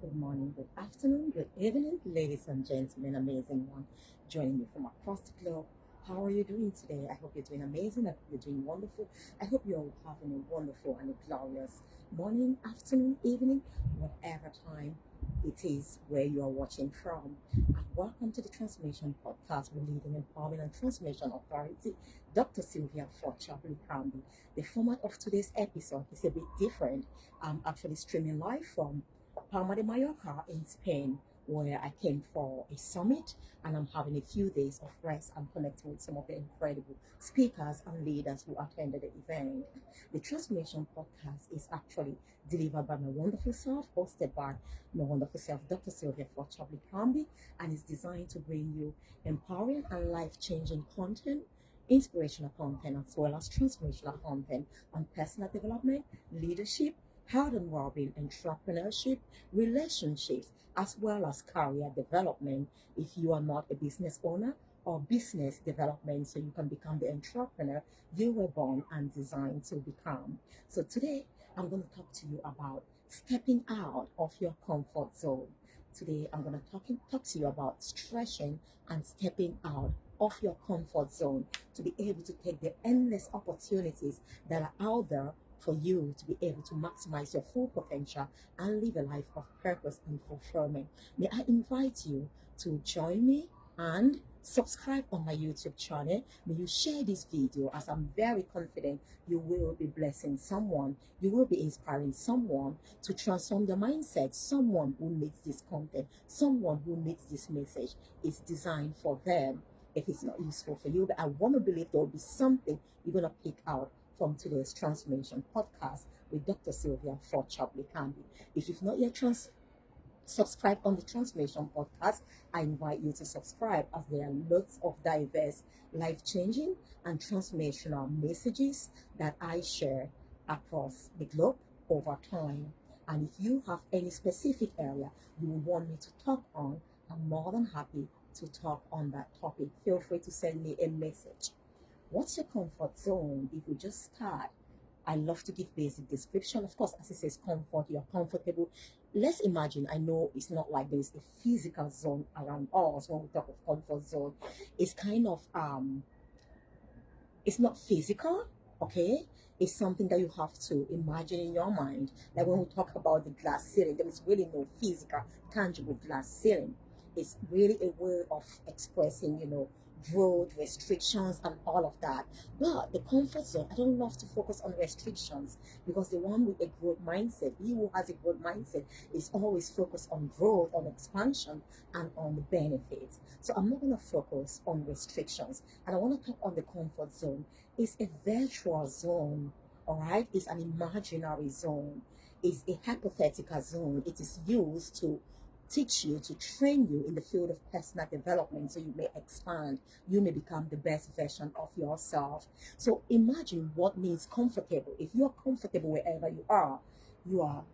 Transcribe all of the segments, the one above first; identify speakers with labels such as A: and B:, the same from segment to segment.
A: Good morning, good afternoon, good evening, ladies and gentlemen, amazing one joining me from across the globe. How are you doing today? I hope you're doing amazing. I hope you're doing wonderful. I hope you're having a wonderful and a glorious morning, afternoon, evening, whatever time it is where you are watching from. And welcome to the Transformation Podcast with leading empowerment and transformation authority, Dr. Sylvia Likambi. The format of today's episode is a bit different. I'm actually streaming live from Palma de Mallorca in Spain, where I came for a summit and I'm having a few days of rest and connecting with some of the incredible speakers and leaders who attended the event. The Transformation Podcast is actually delivered by my wonderful self, hosted by my wonderful self, Dr. Sylvia Likambi, and is designed to bring you empowering and life-changing content, inspirational content, as well as transformational content on personal development, leadership, health and well-being, entrepreneurship, relationships, as well as career development. If you are not a business owner or business development, so you can become the entrepreneur you were born and designed to become. So today, I'm going to talk to you about stepping out of your comfort zone. Today, I'm going to talk to you about stretching and stepping out of your comfort zone to be able to take the endless opportunities that are out there for you to be able to maximize your full potential and live a life of purpose and fulfillment. May I invite you to join me and subscribe on my YouTube channel. May you share this video, as I'm very confident you will be blessing someone. You will be inspiring someone to transform their mindset. Someone who needs this content, someone who needs this message is designed for them. If it's not useful for you, but I want to believe there will be something you're going to pick out from today's Transformation Podcast with Dr. Sylvia Likambi. If you've not yet subscribed on the Transformation Podcast, I invite you to subscribe, as there are lots of diverse, life-changing and transformational messages that I share across the globe over time. And if you have any specific area you would want me to talk on, I'm more than happy to talk on that topic. Feel free to send me a message. What's your comfort zone? If we just start, I love to give basic description. Of course, as it says comfort, you're comfortable. Let's imagine, I know it's not like there's a physical zone around us when we talk of comfort zone. It's kind of, it's not physical, okay? It's something that you have to imagine in your mind. Like when we talk about the glass ceiling, there is really no physical, tangible glass ceiling. It's really a way of expressing, growth, restrictions, and all of that. But the comfort zone, I don't love to focus on restrictions, because the one with a growth mindset, he who has a growth mindset, is always focused on growth, on expansion, and on the benefits. So I'm not going to focus on restrictions, and I want to talk on the comfort zone. It's a virtual zone, all right? It's an imaginary zone. It's a hypothetical zone. It is used to teach you, to train you in the field of personal development, so you may expand, you may become the best version of yourself. So imagine what means comfortable. If you are comfortable wherever you are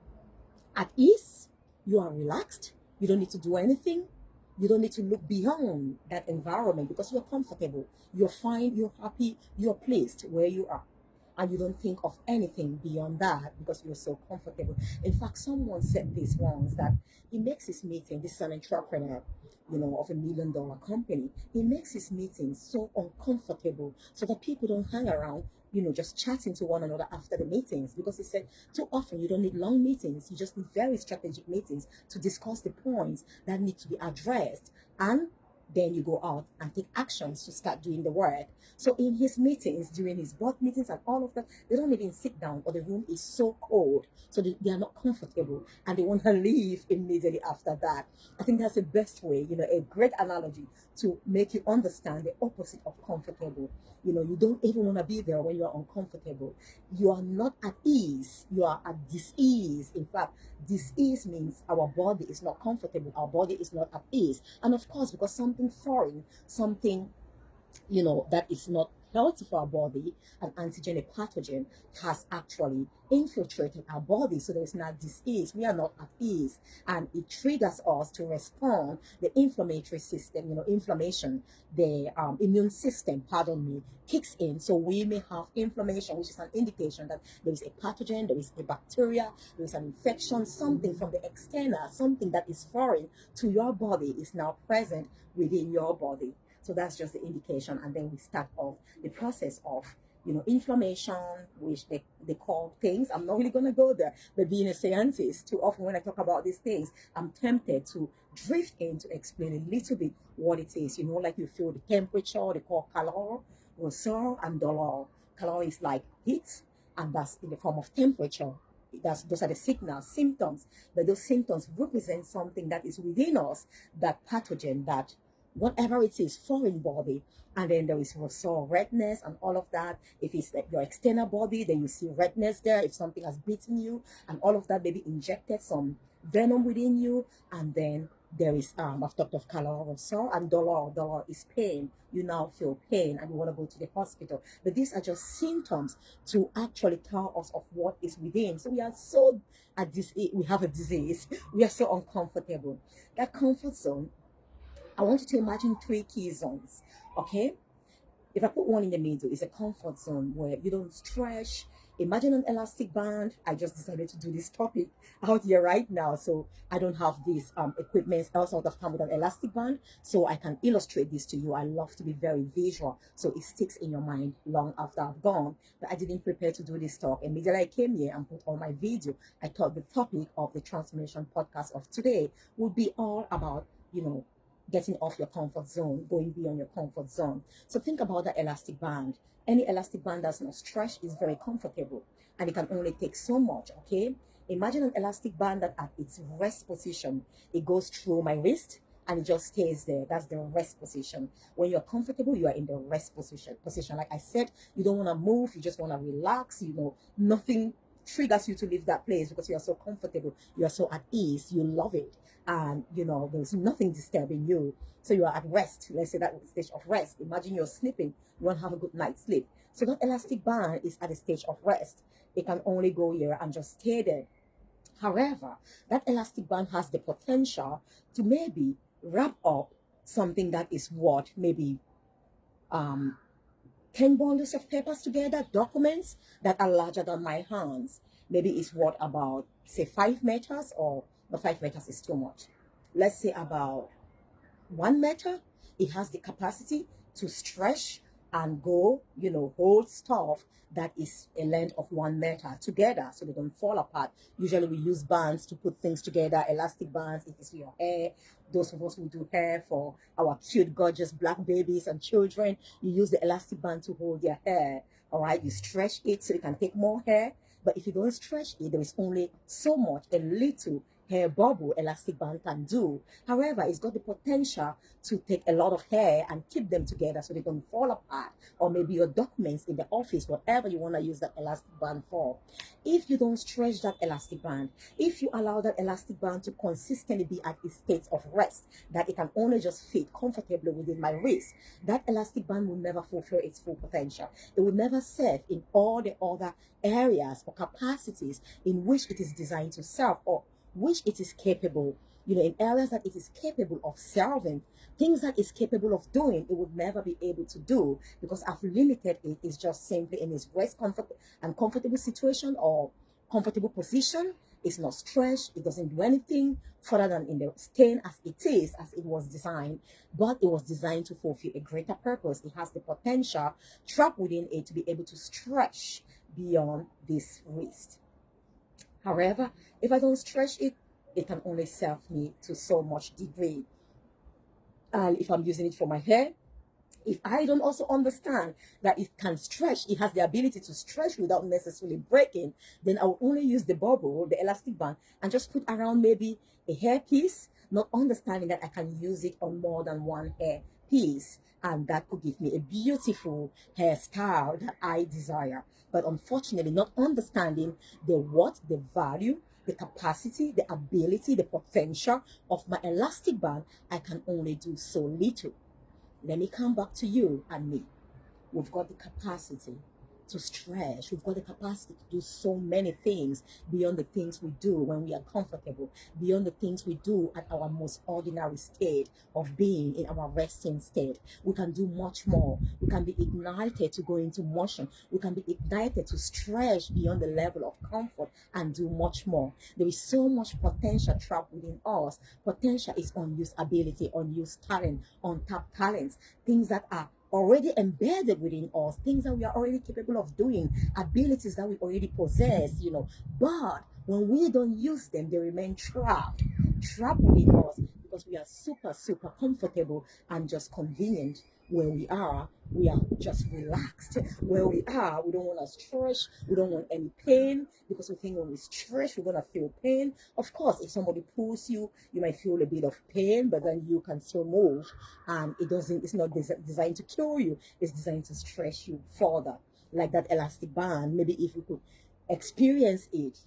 A: at ease, you are relaxed, you don't need to do anything, you don't need to look beyond that environment, because you're comfortable, you're fine, you're happy, you're pleased where you are. And you don't think of anything beyond that because you're so comfortable. In fact, someone said this once, that he makes his meeting, this is an entrepreneur, of $1 million company. He makes his meetings so uncomfortable so that people don't hang around, just chatting to one another after the meetings, because he said too often you don't need long meetings, you just need very strategic meetings to discuss the points that need to be addressed, and then you go out and take actions to start doing the work. So in his meetings, during his board meetings and all of that, they don't even sit down, or the room is so cold. So they are not comfortable and they want to leave immediately after that. I think that's the best way, a great analogy to make you understand the opposite of comfortable. You don't even want to be there when you are uncomfortable. You are not at ease. You are at dis-ease. In fact, dis-ease means our body is not comfortable. Our body is not at ease. And of course, because something foreign, something, that is not health of our body, an antigen, a pathogen, has actually infiltrated our body. So there is not disease. We are not at ease. And it triggers us to respond. The inflammatory system, inflammation, the immune system, pardon me, kicks in. So we may have inflammation, which is an indication that there is a pathogen, there is a bacteria, there is an infection, something from the external, something that is foreign to your body is now present within your body. So that's just the indication. And then we start off the process of inflammation, which they call things. I'm not really going to go there, but being a scientist, too often when I talk about these things, I'm tempted to drift in to explain a little bit what it is. Like you feel the temperature, they call calor, ressort, and dolor. Calor is like heat, and that's in the form of temperature. Those are the signals, symptoms, but those symptoms represent something that is within us, that pathogen, that whatever it is, foreign body. And then there is also redness and all of that. If it's like your external body, then you see redness there. If something has bitten you and all of that, maybe injected some venom within you. And then there is, I've talked of calor also, and dolor. Dolor is pain. You now feel pain and you want to go to the hospital. But these are just symptoms to actually tell us of what is within. So we are so at this, we have a disease. We are so uncomfortable. That comfort zone, I want you to imagine 3 key zones, okay? If I put one in the middle, it's a comfort zone where you don't stretch. Imagine an elastic band. I just decided to do this topic out here right now, so I don't have these equipment else out of time with an elastic band, so I can illustrate this to you. I love to be very visual, so it sticks in your mind long after I've gone. But I didn't prepare to do this talk. Immediately I came here and put on my video, I thought the topic of the transformation podcast of today would be all about, getting off your comfort zone, going beyond your comfort zone. So think about that elastic band. Any elastic band that's not stretched is very comfortable, and it can only take so much, okay? Imagine an elastic band that at its rest position, it goes through my wrist and it just stays there. That's the rest position. When you're comfortable, you are in the rest position. Like I said, you don't want to move, you just want to relax, nothing triggers you to leave that place because you are so comfortable, you are so at ease, you love it, and there's nothing disturbing you, so you are at rest. Let's say that stage of rest. Imagine you're sleeping, you want to have a good night's sleep, so that elastic band is at the stage of rest. It can only go here and just stay there. However, that elastic band has the potential to maybe wrap up something that is what, maybe 10 bundles of papers together, documents that are larger than my hands. Maybe it's what, about, say, 5 meters, or no, 5 meters is too much. Let's say about 1 meter. It has the capacity to stretch and go, hold stuff that is a length of 1 meter together so they don't fall apart. Usually we use bands to put things together, elastic bands if it's for your hair. Those of us who do hair for our cute, gorgeous black babies and children, you use the elastic band to hold their hair. All right, you stretch it so you can take more hair. But if you don't stretch it, there is only so much a little hair bubble elastic band can do. However, it's got the potential to take a lot of hair and keep them together so they don't fall apart, or maybe your documents in the office, whatever you want to use that elastic band for. If you don't stretch that elastic band, if you allow that elastic band to consistently be at a state of rest, that it can only just fit comfortably within my wrist, that elastic band will never fulfill its full potential. It will never serve in all the other areas or capacities in which it is designed to serve, or which it is capable, in areas that it is capable of serving, things that it's capable of doing, it would never be able to do, because I've limited it. It's just simply in its rest comfortable situation or comfortable position. It's not stretched. It doesn't do anything further than in the stain as it is, as it was designed. But it was designed to fulfill a greater purpose. It has the potential trapped within it to be able to stretch beyond this wrist. However, if I don't stretch it, it can only serve me to so much degree. And if I'm using it for my hair, if I don't also understand that it can stretch, it has the ability to stretch without necessarily breaking, then I will only use the bubble, the elastic band, and just put around maybe a hair piece, not understanding that I can use it on more than one hair piece. And that could give me a beautiful hairstyle that I desire. But unfortunately, not understanding the value, the capacity, the ability, the potential of my elastic band, I can only do so little. Let me come back to you and me. We've got the capacity to stretch. We've got the capacity to do so many things beyond the things we do when we are comfortable, beyond the things we do at our most ordinary state of being, in our resting state. We can do much more. We can be ignited to go into motion. We can be ignited to stretch beyond the level of comfort and do much more. There is so much potential trapped within us. Potential is unused ability, unused talent, untapped talents, things that are already embedded within us, things that we are already capable of doing, abilities that we already possess, But when we don't use them, they remain trapped within us because we are super, super comfortable and just convenient where we are. We are just relaxed where we are. We don't want to stretch. We don't want any pain because we think when we stretch, we're going to feel pain. Of course, if somebody pulls you, you might feel a bit of pain, but then you can still move. And it's not designed to kill you. It's designed to stretch you further. Like that elastic band. Maybe if we could experience it,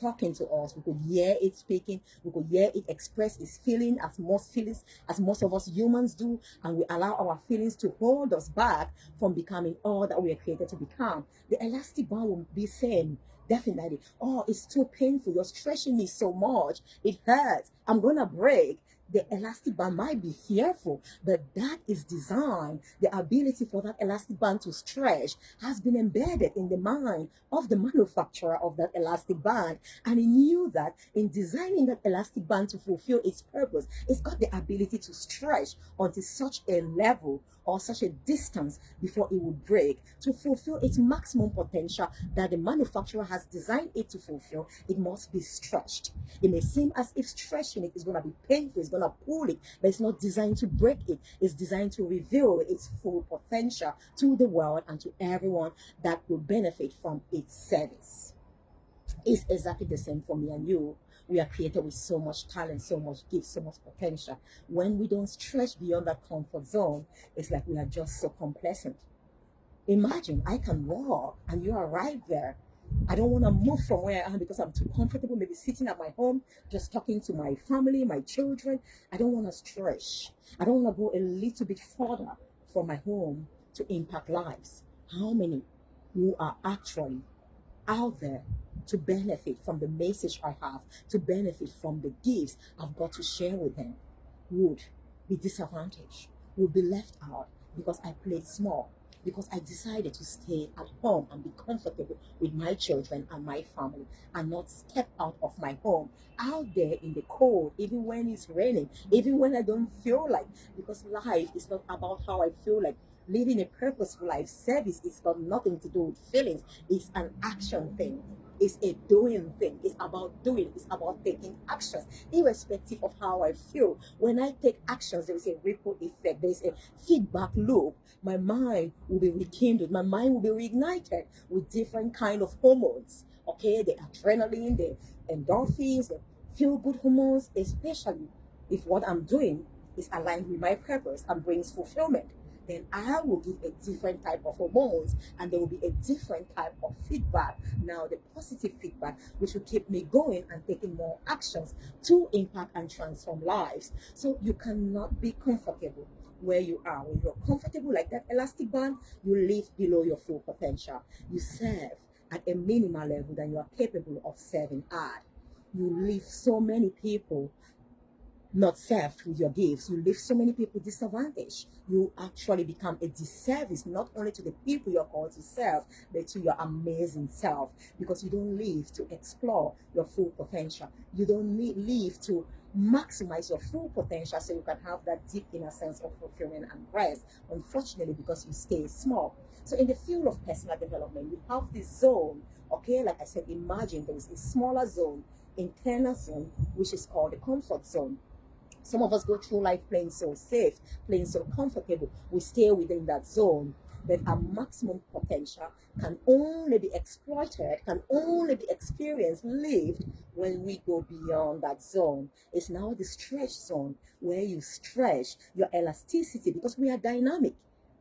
A: talking to us, we could hear it speaking, we could hear it express its feelings as most of us humans do, and we allow our feelings to hold us back from becoming all that we are created to become. The elastic band will be saying, definitely, oh, it's too painful, you're stretching me so much, it hurts, I'm gonna break. The elastic band might be fearful, but that is designed. The ability for that elastic band to stretch has been embedded in the mind of the manufacturer of that elastic band. And he knew that in designing that elastic band to fulfill its purpose, it's got the ability to stretch until such a level or such a distance before it would break. To fulfill its maximum potential that the manufacturer has designed it to fulfill, it must be stretched. It may seem as if stretching it is going to be painful, it's going to pull it, but it's not designed to break it. It's designed to reveal its full potential to the world and to everyone that will benefit from its service. It's exactly the same for me and you. We are created with so much talent, so much gift, so much potential. When we don't stretch beyond that comfort zone, it's like we are just so complacent. Imagine I can walk and you are right there. I don't want to move from where I am because I'm too comfortable, maybe sitting at my home, just talking to my family, my children. I don't want to stretch. I don't want to go a little bit further from my home to impact lives. How many who are actually out there to benefit from the message I have, to benefit from the gifts I've got to share with them, would be disadvantaged, would be left out because I played small, because I decided to stay at home and be comfortable with my children and my family and not step out of my home, out there in the cold, even when it's raining, even when I don't feel like, because life is not about how I feel like. Living a purposeful life, service, it's got nothing to do with feelings. It's an action thing. It's a doing thing. It's about doing. It's about taking actions, irrespective of how I feel. When I take actions, there is a ripple effect. There is a feedback loop. My mind will be rekindled. My mind will be reignited with different kind of hormones. Okay, the adrenaline, the endorphins, the feel-good hormones, especially if what I'm doing is aligned with my purpose and brings fulfillment. Then I will give a different type of hormones and there will be a different type of feedback. Now, the positive feedback, which will keep me going and taking more actions to impact and transform lives. So you cannot be comfortable where you are. When you're comfortable like that elastic band, you live below your full potential. You serve at a minimal level than you are capable of serving at. You leave so many people not served with your gifts. You leave so many people disadvantaged. You actually become a disservice not only to the people you're called to serve, but to your amazing self, because you don't live to explore your full potential. You don't live to maximize your full potential so you can have that deep inner sense of fulfillment and rest, unfortunately, because you stay small. So in the field of personal development, you have this zone, okay? Like I said, imagine there is a smaller zone, internal zone, which is called the comfort zone. Some of us go through life playing so safe, playing so comfortable. We stay within that zone. But our maximum potential can only be exploited, can only be experienced, lived when we go beyond that zone. It's now the stretch zone where you stretch your elasticity because we are dynamic.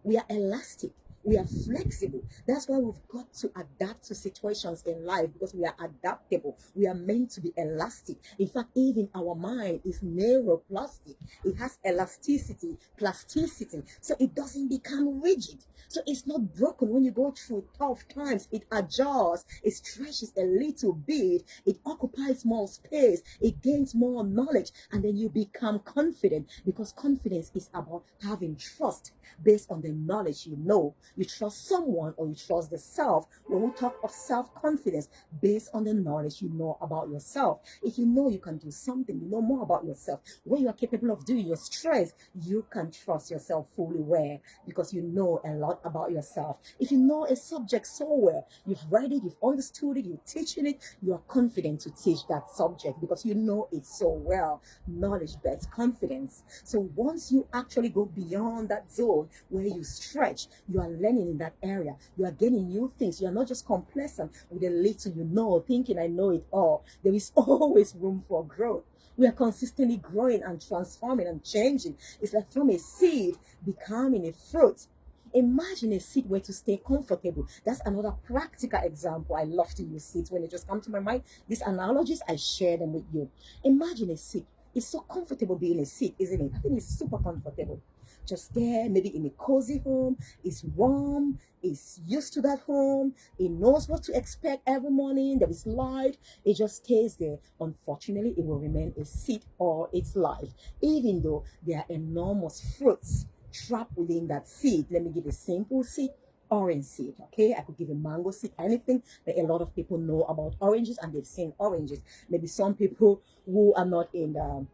A: We are elastic. We are flexible. That's why we've got to adapt to situations in life, because we are adaptable. We are meant to be elastic. In fact, even our mind is neuroplastic. It has elasticity, plasticity, so it doesn't become rigid. So it's not broken when you go through tough times. It adjusts, it stretches a little bit, it occupies more space, it gains more knowledge, and then you become confident, because confidence is about having trust based on the knowledge you know. You trust someone, or you trust the self. When we talk of self-confidence, based on the knowledge you know about yourself. If you know you can do something, you know more about yourself, what you are capable of doing, your strengths, you can trust yourself fully well, because you know a lot about yourself. If you know a subject so well, you've read it, you've understood it, you're teaching it, you are confident to teach that subject, because you know it so well. Knowledge bets confidence. So once you actually go beyond that zone where you stretch, you are learning in that area, you are gaining new things. You are not just complacent with the little you know, thinking I know it all. There is always room for growth. We are consistently growing and transforming and changing. It's like from a seed becoming a fruit. Imagine a seed were to stay comfortable. That's another practical example. I love to use seeds when they just come to my mind. These analogies, I share them with you. Imagine a seed. It's so comfortable being a seed, isn't it? I think it's super comfortable. Just there, maybe in a cozy home. It's warm. It's used to that home. It knows what to expect every morning. There is light. It just stays there. Unfortunately, it will remain a seed all its life, even though there are enormous fruits trapped within that seed. Let me give a simple seed. Orange seed. Okay, I could give a mango seed, anything. But a lot of people know about oranges and they've seen oranges. Maybe some people who are not in the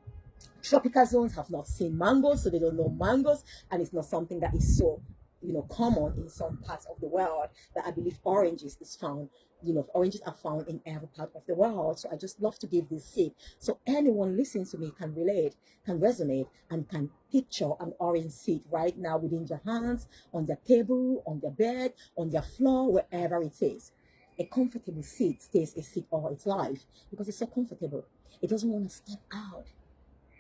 A: tropical zones have not seen mangoes, so they don't know mangoes, and it's not something that is so, common in some parts of the world. But I believe oranges is found. Oranges are found in every part of the world. So I just love to give this seed, so anyone listening to me can relate, can resonate, and can picture an orange seed right now within their hands, on their table, on their bed, on their floor, wherever it is. A comfortable seed stays a seed all its life, because it's so comfortable. It doesn't want to step out.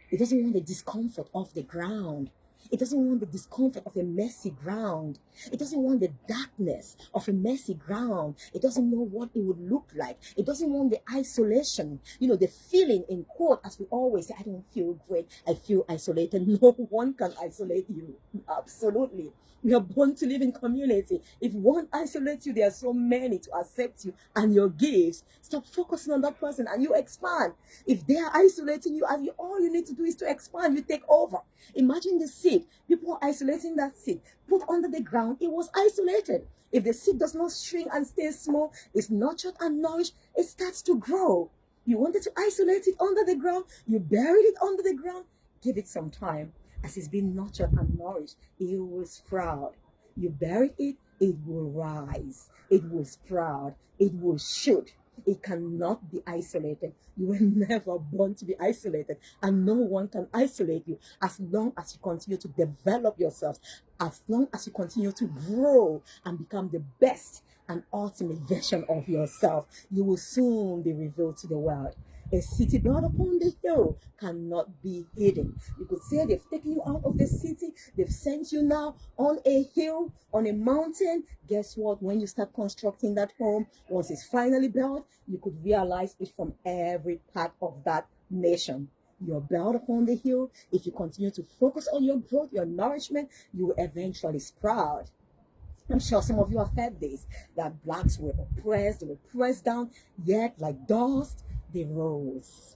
A: It doesn't want the discomfort of the ground. It doesn't want the discomfort of a messy ground. It doesn't want the darkness of a messy ground. It doesn't know what it would look like. It doesn't want the isolation, the feeling in quote, as we always say, I don't feel great. I feel isolated. No one can isolate you. Absolutely. We are born to live in community. If one isolates you, there are so many to accept you and your gifts. Stop focusing on that person and you expand. If they are isolating you, and all you need to do is to expand, you take over. Imagine the seed. People are isolating that seed. Put under the ground, it was isolated. If the seed does not shrink and stay small, it's nurtured and nourished, it starts to grow. You wanted to isolate it under the ground, you buried it under the ground, give it some time. As it's been nurtured and nourished, it will sprout. You bury it, it will rise, it will sprout, it will shoot. It cannot be isolated. You were never born to be isolated, and no one can isolate you as long as you continue to develop yourself, as long as you continue to grow and become the best and ultimate version of yourself. You will soon be revealed to the world. A city built upon the hill cannot be hidden. You could say they've taken you out of the city, they've sent you now on a hill, on a mountain. Guess what? When you start constructing that home, once it's finally built, you could realize it from every part of that nation. You're built upon the hill. If you continue to focus on your growth, your nourishment, you will eventually sprout. I'm sure some of you have heard this, that blacks were oppressed, they were pressed down, yet like dust, they rose.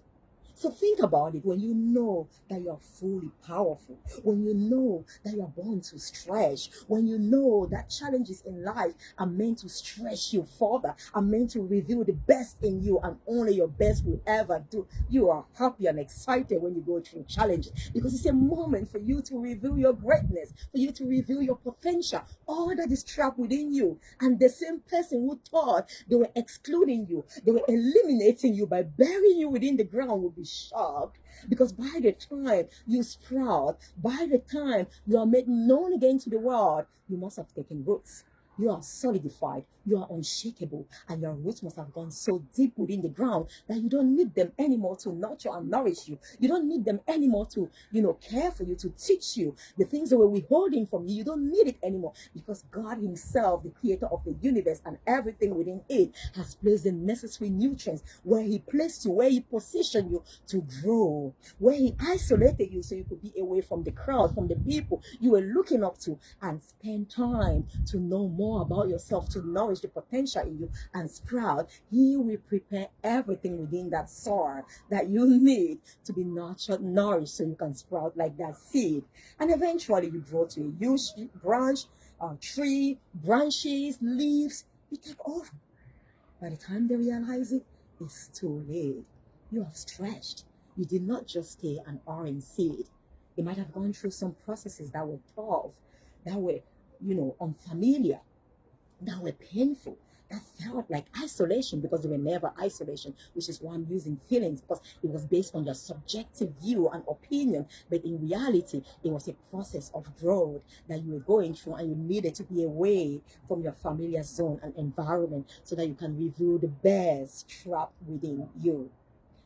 A: So think about it. When you know that you are fully powerful, when you know that you are born to stretch, when you know that challenges in life are meant to stretch you further, are meant to reveal the best in you, and only your best will ever do, you are happy and excited when you go through challenges, because it's a moment for you to reveal your greatness, for you to reveal your potential, all that is trapped within you. And the same person who thought they were excluding you, they were eliminating you by burying you within the ground, will be shocked, because by the time you sprout, by the time you are made known again to the world, you must have taken roots. You are solidified. You are unshakable, and your roots must have gone so deep within the ground that you don't need them anymore to nurture and nourish you. You don't need them anymore to, care for you, to teach you the things that were withholding from you. You don't need it anymore because God Himself, the creator of the universe and everything within it, has placed the necessary nutrients where He placed you, where He positioned you to grow, where He isolated you so you could be away from the crowd, from the people you were looking up to, and spend time to know more about yourself, to nourish the potential in you and sprout. He will prepare everything within that soil that you need to be nurtured, nourished, so you can sprout like that seed. And eventually you grow to a huge branch, tree, branches, leaves. You take off. By the time they realize it, it's too late. You have stretched. You did not just stay an orange seed. You might have gone through some processes that were tough, that were, unfamiliar, that were painful, that felt like isolation because they were never isolation, which is why I'm using feelings, because it was based on your subjective view and opinion. But in reality, it was a process of growth that you were going through, and you needed to be away from your familiar zone and environment so that you can reveal the best trapped within you.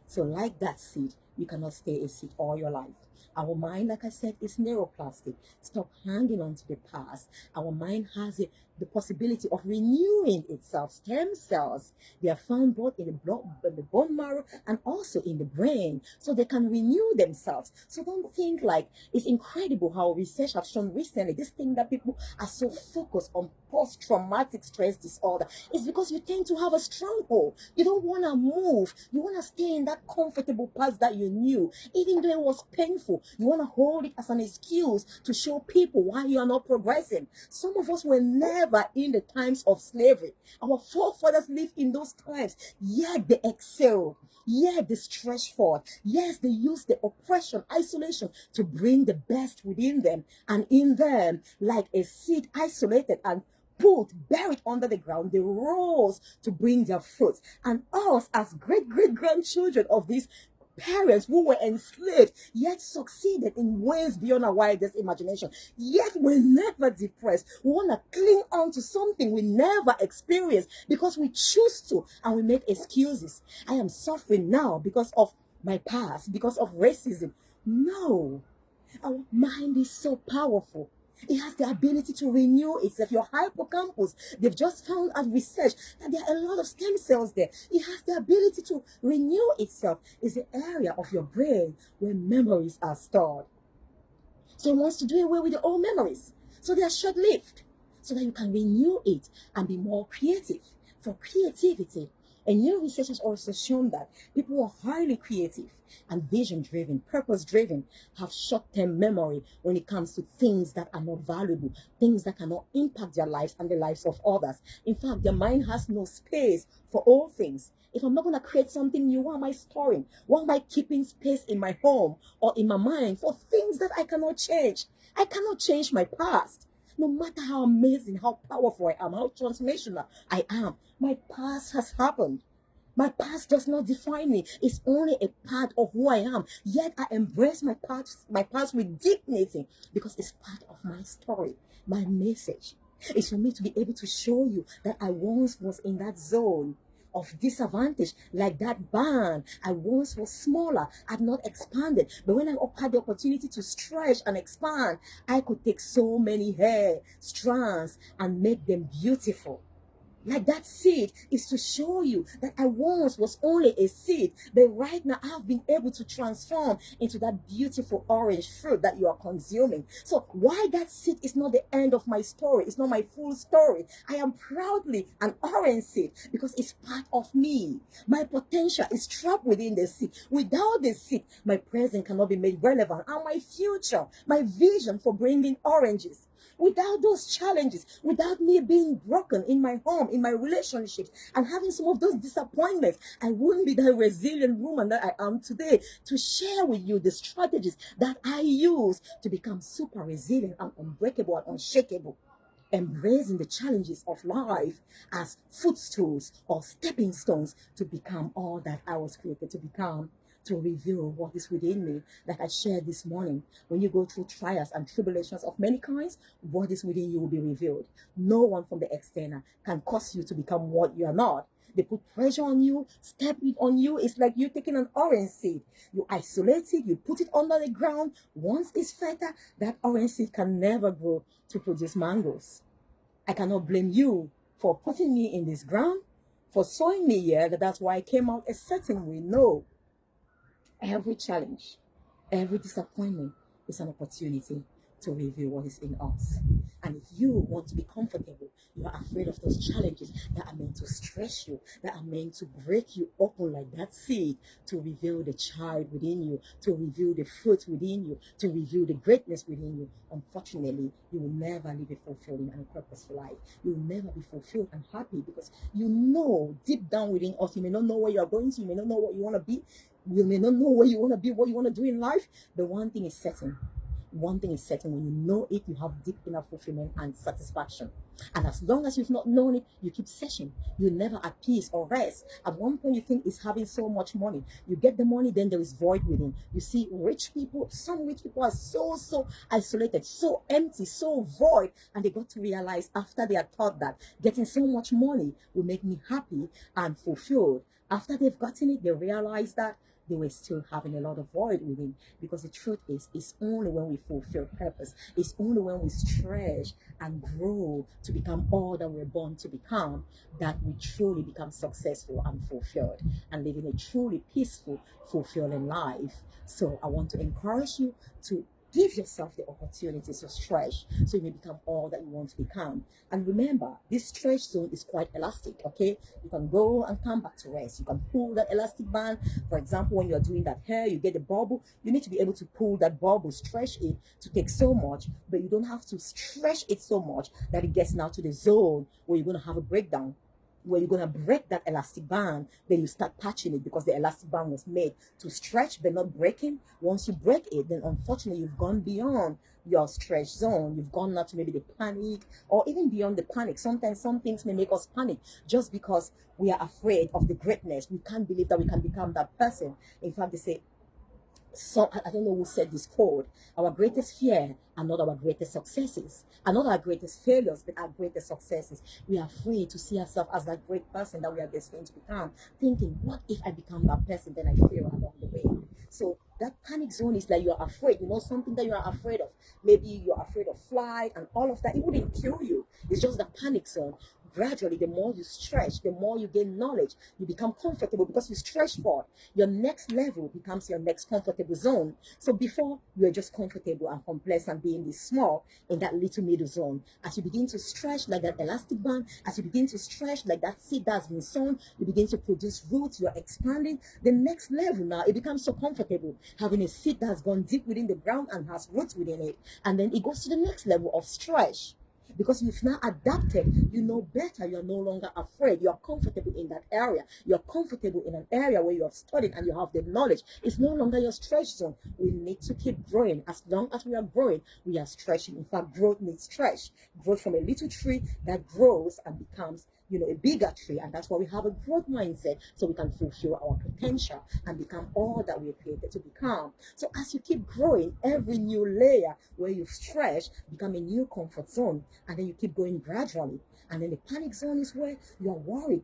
A: So like that seed, you cannot stay a seed all your life. Our mind, like I said, is neuroplastic. Stop hanging on to the past. Our mind has the possibility of renewing itself. Stem cells, they are found both in the bone marrow and also in the brain. So they can renew themselves. So don't think like, it's incredible how research has shown recently, this thing that people are so focused on post-traumatic stress disorder is because you tend to have a stronghold. You don't want to move. You want to stay in that comfortable path that you knew, even though it was painful. You want to hold it as an excuse to show people why you are not progressing. Some of us were never in the times of slavery. Our forefathers lived in those times, yet they excelled. Yeah, they stretched forth. Yes, they used the oppression, isolation to bring the best within them and in them, like a seed isolated and buried under the ground, they rose to bring their fruits. And us, as great grandchildren of these parents who were enslaved, yet succeeded in ways beyond our wildest imagination, yet we're never depressed. We want to cling on to something we never experienced because we choose to, and we make excuses. I am suffering now because of my past, because of racism. No, our mind is so powerful. It has the ability to renew itself. Your hippocampus, they've just found at research that there are a lot of stem cells there. It has the ability to renew itself. It's the area of your brain where memories are stored. So it wants to do away with the old memories. So they are short-lived. So that you can renew it and be more creative. For creativity, and new research has also shown that people who are highly creative and vision-driven, purpose-driven, have short-term memory when it comes to things that are not valuable, things that cannot impact their lives and the lives of others. In fact, their mind has no space for all things. If I'm not going to create something new, why am I storing? Why am I keeping space in my home or in my mind for things that I cannot change? I cannot change my past. No matter how amazing, how powerful I am, how transformational I am, my past has happened. My past does not define me. It's only a part of who I am. Yet I embrace my past with dignity because it's part of my story, my message. It's for me to be able to show you that I once was in that zone of disadvantage, like that band. I once was smaller, had not expanded, but when I had the opportunity to stretch and expand, I could take so many hair strands and make them beautiful. Like that seed is to show you that I once was only a seed, but right now I have been able to transform into that beautiful orange fruit that you are consuming. So why that seed is not the end of my story, it's not my full story. I am proudly an orange seed because it's part of me. My potential is trapped within the seed. Without the seed, my present cannot be made relevant, and my future, my vision for bringing oranges. Without those challenges, without me being broken in my home, in my relationships, and having some of those disappointments, I wouldn't be the resilient woman that I am today to share with you the strategies that I use to become super resilient and unbreakable and unshakable. Embracing the challenges of life as footstools or stepping stones to become all that I was created to become, to reveal what is within me. Like I shared this morning, when you go through trials and tribulations of many kinds, what is within you will be revealed. No one from the external can cause you to become what you are not. They put pressure on you, step it on you. It's like you taking an orange seed. You isolate it, you put it under the ground. Once it's fertile, that orange seed can never grow to produce mangoes. I cannot blame you for putting me in this ground, for sowing me here, that's why I came out a certain way. No. Every challenge, every disappointment is an opportunity to reveal what is in us. And if you want to be comfortable, you are afraid of those challenges that are meant to stress you, that are meant to break you open like that seed, to reveal the child within you, to reveal the fruit within you, to reveal the greatness within you. Unfortunately, you will never live a fulfilling and purposeful life. You will never be fulfilled and happy, because you know deep down within us, you may not know where you are going to, you may not know what you want to be, you may not know where you want to be, what you want to do in life. The one thing is certain. One thing is certain: when you know it, you have deep inner fulfillment and satisfaction. And as long as you've not known it, you keep searching. You're never at peace or rest. At one point, you think it's having so much money. You get the money, then there is void within. You see, rich people, some rich people are so isolated, so empty, so void. And they got to realize, after they are taught that getting so much money will make me happy and fulfilled, after they've gotten it, they realize that they were still having a lot of void within. Because the truth is, it's only when we fulfill purpose, it's only when we stretch and grow to become all that we're born to become, that we truly become successful and fulfilled and living a truly peaceful, fulfilling life. So I want to encourage you to give yourself the opportunity to stretch so you may become all that you want to become. And remember, this stretch zone is quite elastic, okay? You can go and come back to rest. You can pull that elastic band. For example, when you're doing that hair, you get the bubble. You need to be able to pull that bubble, stretch it to take so much, but you don't have to stretch it so much that it gets now to the zone where you're going to have a breakdown, where you're going to break that elastic band. Then you start patching it, because the elastic band was made to stretch but not breaking. Once you break it, then unfortunately you've gone beyond your stretch zone. You've gone now to maybe the panic, or even beyond the panic. Sometimes some things may make us panic just because we are afraid of the greatness. We can't believe that we can become that person. In fact, they say, so I don't know who said this quote: our greatest fear are not our greatest successes, are not our greatest failures, but our greatest successes. We are afraid to see ourselves as that great person that we are destined to become, thinking, what if I become that person, then I fail along the way. So that panic zone is like you're afraid, something that you are afraid of. Maybe you're afraid of flight and all of that. It wouldn't kill you. It's just the panic zone. Gradually, the more you stretch, the more you gain knowledge. You become comfortable because you stretch forward. Your next level becomes your next comfortable zone. So before, you were just comfortable and complacent being this small in that little middle zone. As you begin to stretch like that elastic band, as you begin to stretch like that seed that's been sown, you begin to produce roots. You're expanding. The next level now, it becomes so comfortable having a seed that's gone deep within the ground and has roots within it. And then it goes to the next level of stretch. Because you've now adapted, you know better, you're no longer afraid, you're comfortable in that area, you're comfortable in an area where you have studied and you have the knowledge. It's no longer your stretch zone. We need to keep growing. As long as we are growing, we are stretching. In fact, growth needs stretch. Growth from a little tree that grows and becomes a bigger tree. And that's why we have a growth mindset, so we can fulfill our potential and become all that we're created to become. So as you keep growing, every new layer where you've stretched become a new comfort zone, and then you keep going gradually. And then the panic zone is where you're worried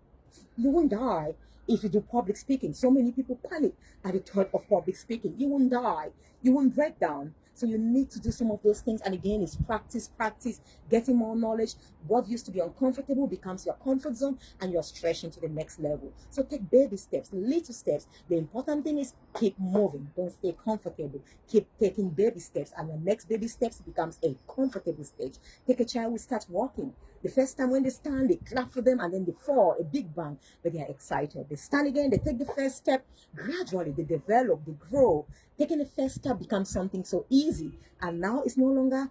A: you won't die if you do public speaking. So many people panic at the thought of public speaking. You won't die, you won't break down. So you need to do some of those things. And again, it's practice, getting more knowledge. What used to be uncomfortable becomes your comfort zone, and you're stretching to the next level. So take baby steps, little steps. The important thing is keep moving. Don't stay comfortable. Keep taking baby steps, and your next baby steps becomes a comfortable stage. Take a child who starts walking. The first time when they stand, they clap for them, and then they fall, a big bang, but they are excited. They stand again, they take the first step. Gradually, they develop, they grow. Taking the first step becomes something so easy, and now it's no longer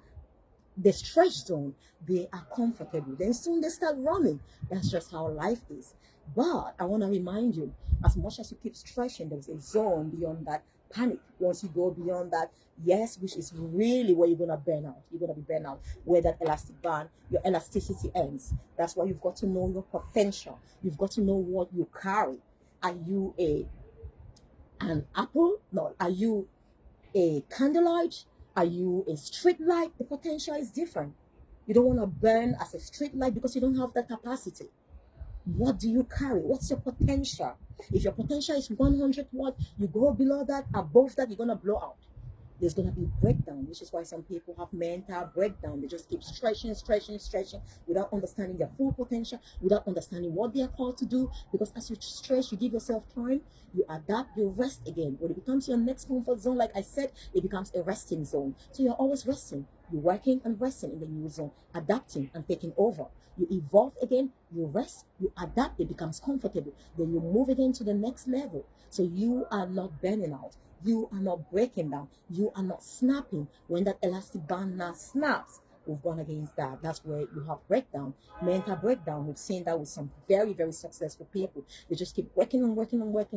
A: the stretch zone. They are comfortable. Then soon they start running. That's just how life is. But I want to remind you, as much as you keep stretching, there's a zone beyond that panic. Once you go beyond that, yes, which is really where you're going to burn out. You're going to be burnt out, where that elastic band, your elasticity ends. That's why you've got to know your potential. You've got to know what you carry. Are you a an apple? No. Are you a candlelight? Are you a street light? The potential is different. You don't want to burn as a street light because you don't have that capacity. What do you carry? What's your potential? If your potential is 100 watt, you go below that, above that, you're going to blow out. There's going to be breakdown, which is why some people have mental breakdown. They just keep stretching without understanding their full potential, without understanding what they are called to do. Because as you stretch, you give yourself time, you adapt, you rest again. When it becomes your next comfort zone, like I said, it becomes a resting zone. So you're always resting. You're working and resting in the new zone, adapting and taking over. You evolve again, you rest, you adapt, it becomes comfortable. Then you move again to the next level. So you are not burning out. You are not breaking down. You are not snapping. When that elastic band now snaps, we've gone against that. That's where you have breakdown, mental breakdown. We've seen that with some very, very successful people. They just keep working,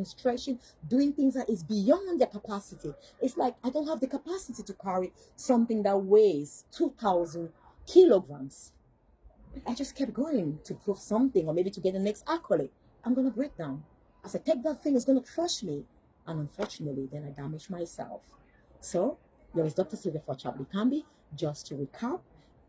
A: stretching, doing things that is beyond their capacity. It's like, I don't have the capacity to carry something that weighs 2,000 kilograms. I just kept going to prove something or maybe to get the next accolade. I'm going to break down. As I take that thing, it's going to crush me. And unfortunately, then I damage myself. So, there is Dr. Sylvia Likambi. Just to recap,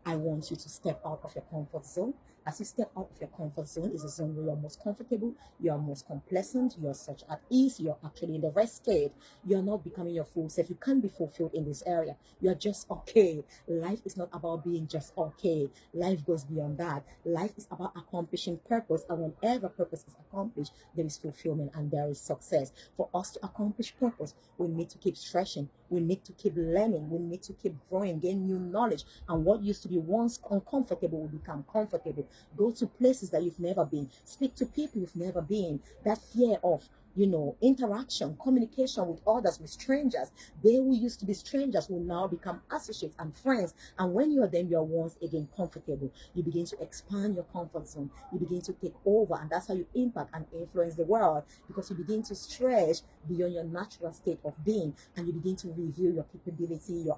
A: I want you to step out of your comfort zone. As you step out of your comfort zone, is a zone where you're most comfortable, you're most complacent, you're such at ease, you're actually in the rest state. You're not becoming your full self. You can't be fulfilled in this area. You're just okay. Life is not about being just okay. Life goes beyond that. Life is about accomplishing purpose, and whenever purpose is accomplished, there is fulfillment and there is success. For us to accomplish purpose, we need to keep stretching. We need to keep learning. We need to keep growing, gain new knowledge. And what used to be once uncomfortable will become comfortable. Go to places that you've never been. Speak to people you've never been. That fear of, interaction, communication with others, with strangers. They who used to be strangers will now become associates and friends. And when you are them, you are once again comfortable. You begin to expand your comfort zone. You begin to take over. And that's how you impact and influence the world, because you begin to stretch beyond your natural state of being, and you begin to reveal your capability, your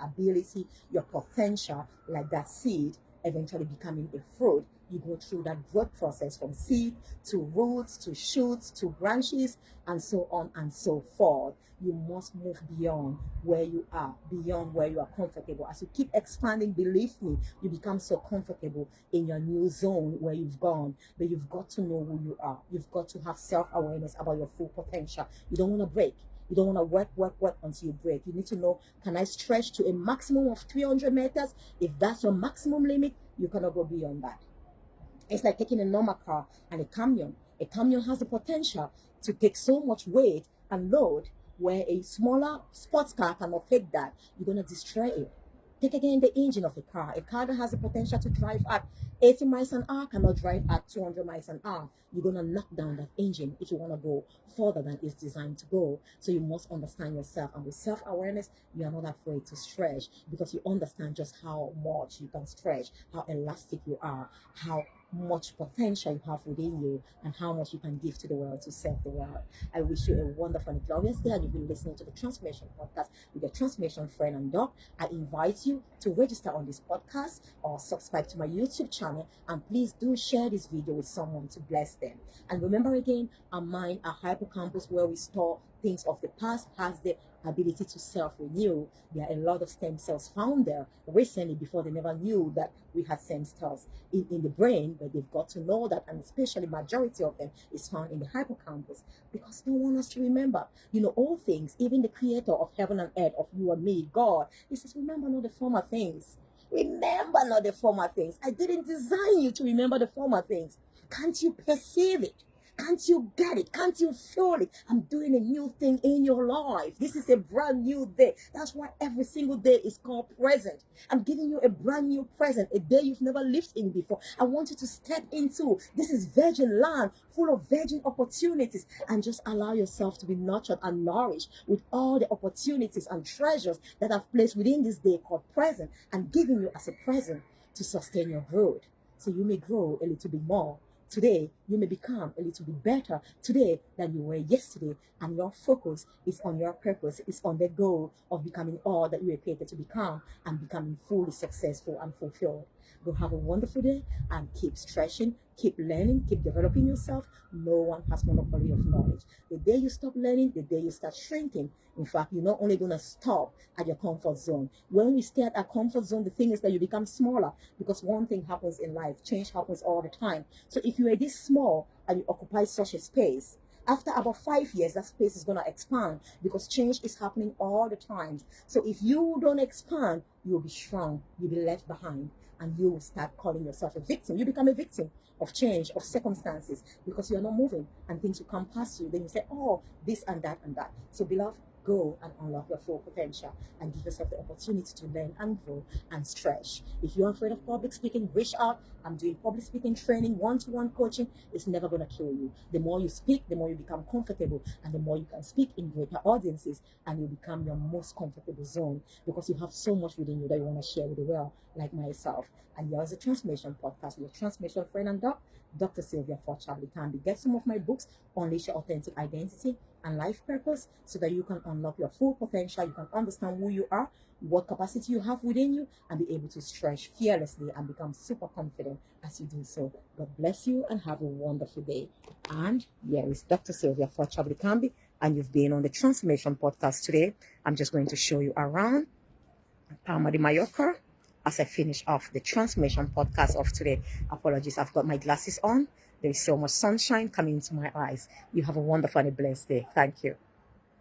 A: ability, your potential, like that seed eventually becoming a fruit. You go through that growth process from seed to roots to shoots to branches and so on and so forth. You must move beyond where you are, beyond where you are comfortable. As you keep expanding, believe me, you become so comfortable in your new zone where you've gone. But you've got to know who you are. You've got to have self-awareness about your full potential. You don't want to break. You don't want to work until you break. You need to know, can I stretch to a maximum of 300 meters? If that's your maximum limit, you cannot go beyond that. It's like taking a normal car and a camion. A camion has the potential to take so much weight and load where a smaller sports car cannot take that. You're going to destroy it. Take again the engine of a car. A car that has the potential to drive at 80 miles an hour cannot drive at 200 miles an hour. You're going to knock down that engine if you want to go further than it's designed to go. So you must understand yourself. And with self-awareness, you are not afraid to stretch, because you understand just how much you can stretch, how elastic you are, how much potential you have within you, and how much you can give to the world to serve the world. I wish you a wonderful and glorious day, and you've been listening to the Transformation Podcast with your Transformation friend and doc. I invite you to register on this podcast or subscribe to my YouTube channel, and please do share this video with someone to bless them. And remember again, our mind, our hippocampus, where we store things of the past, has the ability to self-renew. There are a lot of stem cells found there recently. Before, they never knew that we had stem cells in the brain, but they've got to know that, and especially majority of them is found in the hippocampus, because they want us to remember, all things, even the creator of heaven and earth, of you and me, God. He says, remember not the former things. Remember not the former things. I didn't design you to remember the former things. Can't you perceive it? Can't you get it? Can't you feel it? I'm doing a new thing in your life. This is a brand new day. That's why every single day is called present. I'm giving you a brand new present, a day you've never lived in before. I want you to step into. This is virgin land, full of virgin opportunities, and just allow yourself to be nurtured and nourished with all the opportunities and treasures that I've placed within this day called present, and giving you as a present to sustain your growth, so you may grow a little bit more. Today, you may become a little bit better today than you were yesterday, and your focus is on your purpose, is on the goal of becoming all that you were created to become and becoming fully successful and fulfilled. Go have a wonderful day and keep stretching, keep learning, keep developing yourself. No one has monopoly of knowledge. The day you stop learning, the day you start shrinking. In fact, you're not only going to stop at your comfort zone. When we stay at our comfort zone, the thing is that you become smaller, because one thing happens in life, change happens all the time. So if you are this small and you occupy such a space, after about 5 years, that space is going to expand, because change is happening all the time. So if you don't expand, you'll be shrunk, you'll be left behind, and you will start calling yourself a victim. You become a victim of change, of circumstances, because you're not moving and things will come past you. Then you say, oh, this and that and that. So beloved, go and unlock your full potential and give yourself the opportunity to learn and grow and stretch. If you're afraid of public speaking, reach out. I'm doing public speaking training, one-to-one coaching. It's never going to kill you. The more you speak, the more you become comfortable, and the more you can speak in greater audiences, and you become your most comfortable zone, because you have so much within you that you want to share with the world, like myself. And here's a transformation podcast with your transformation friend and Dr. Sylvia Likambi. Get some of my books, Unleash Your Authentic Identity and Life Purpose, so that you can unlock your full potential, you can understand who you are, what capacity you have within you, and be able to stretch fearlessly and become super confident as you do so. God bless you and have a wonderful day. And here is Dr. Sylvia Likambi, and you've been on the Transformation Podcast today. I'm just going to show you around Palma de Mallorca as I finish off the Transformation Podcast of today. Apologies, I've got my glasses on. There is so much sunshine coming into my eyes. You have a wonderful and a blessed day. Thank you.